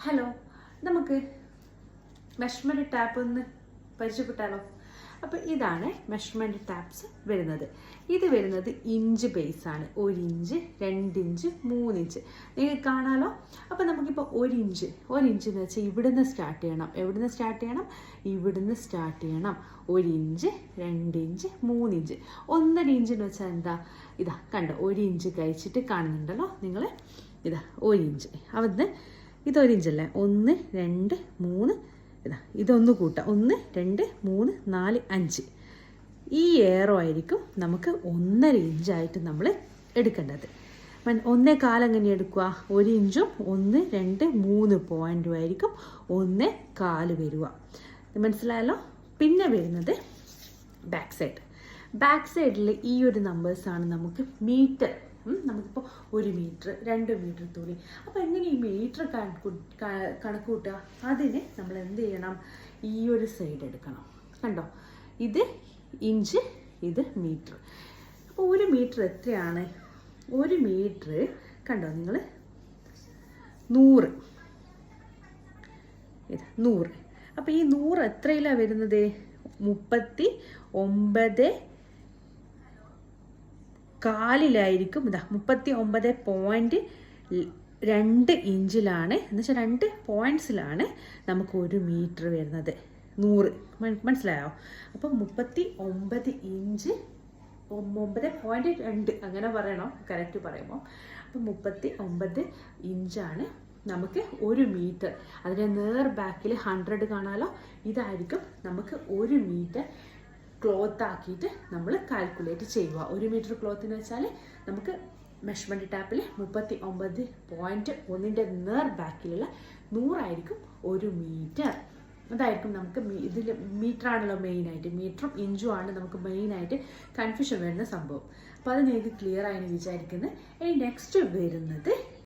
Hello, നമുക്ക് measurement tap ഒന്ന് പരിചയപ്പെട്ടാലോ? അപ്പോൾ ഇതാണ് മെഷർമെൻറ്റ് ടാപ്സ് വരുന്നത്. ഇത് വരുന്നത് ഇഞ്ച് ബേസാണ്. 1 ഇഞ്ച്, 2 ഇഞ്ച്, 3 ഇഞ്ച് നിങ്ങൾക്ക് കാണാമല്ലോ. അപ്പോൾ നമുക്കിപ്പോൾ 1 ഇഞ്ച് എന്ന് വെച്ചാൽ ഇവിടുന്ന് സ്റ്റാർട്ട് ചെയ്യണം. എവിടുന്ന് സ്റ്റാർട്ട് ചെയ്യണം? ഇവിടുന്ന് സ്റ്റാർട്ട് ചെയ്യണം. 1 ഇഞ്ച്, 2 ഇഞ്ച്, 3 ഇഞ്ച്. 1.5 ഇഞ്ച് എന്ന് വെച്ചാൽ എന്താ? ഇതാ കണ്ടോ, 1 ഇഞ്ച് കഴിച്ചിട്ട് കാണുന്നുണ്ടല്ലോ നിങ്ങൾ. ഇതാ 1 ഇഞ്ച്. അവിടുന്ന് ഇത് 1 ഇഞ്ചല്ലേ? 1, 2, 3. ഇതാ ഇതൊന്ന് കൂട്ടാം. 1, 2, 3, 4, 5. ഈ ഏറോ ആയിരിക്കും നമുക്ക് 1.5 ഇഞ്ചായിട്ട് നമ്മൾ എടുക്കേണ്ടത്. 1.25 എങ്ങനെ എടുക്കുക? 1 ഇഞ്ചും 1, 2, 3 പോയിൻറ്റും ആയിരിക്കും 1.25 വരിക. മനസ്സിലായല്ലോ? പിന്നെ വരുന്നത് ബാക്ക് സൈഡ്. ബാക്ക് സൈഡിൽ ഈ ഒരു നമ്പേഴ്സാണ് നമുക്ക് മീറ്റർ. നമുക്കിപ്പോൾ 1 മീറ്റർ, 2 മീറ്റർ തുണി. അപ്പോൾ എങ്ങനെ ഈ മീറ്റർ കണക്ക് കൂട്ടുക? അതിന് നമ്മൾ എന്ത് ചെയ്യണം? ഈ ഒരു സൈഡ് എടുക്കണം. കണ്ടോ, ഇത് ഇഞ്ച്, ഇത് മീറ്റർ. അപ്പോൾ 1 മീറ്റർ എത്രയാണ്? 1 മീറ്റർ കണ്ടോ നിങ്ങൾ, 100. ഇത് 100. അപ്പോൾ ഈ 100 എത്രയിലാണ് വരുന്നത്? 39.4 ഇതാ 39.2 ഇഞ്ചിലാണ്, എന്നുവെച്ചാൽ 2 പോയിൻറ്റ്സിലാണ് നമുക്ക് 1 മീറ്റർ വരുന്നത്. 100 മനസ്സിലായോ? അപ്പം 39 ഇഞ്ച്, 9.2 അങ്ങനെ പറയണം കറക്റ്റ് പറയുമ്പോൾ. അപ്പം 39 ഇഞ്ചാണ് നമുക്ക് 1 മീറ്റർ. അതിൻ്റെ നേർ ബാക്കിൽ 100 കാണാമല്ലോ. ഇതായിരിക്കും നമുക്ക് 1 മീറ്റർ ക്ലോത്ത് ആക്കിയിട്ട് നമ്മൾ കാൽക്കുലേറ്റ് ചെയ്യുക. 1 മീറ്റർ ക്ലോത്ത് എന്ന് വെച്ചാൽ നമുക്ക് മെഷർമെൻറ്റ് ടാപ്പിൽ 39.1ൻ്റെ നേർ ബാക്കിലുള്ള 100 ആയിരിക്കും 1 മീറ്റർ. അതായിരിക്കും നമുക്ക് ഇതിൽ മീറ്ററാണല്ലോ മെയിനായിട്ട്. മീറ്ററും ഇഞ്ചും ആണ് നമുക്ക് മെയിനായിട്ട് കൺഫ്യൂഷൻ വരുന്ന സംഭവം. അപ്പോൾ അത് നിങ്ങൾക്ക് ക്ലിയർ ആയെന്ന് വിചാരിക്കുന്നത്. ഇനി നെക്സ്റ്റ് വരുന്നത്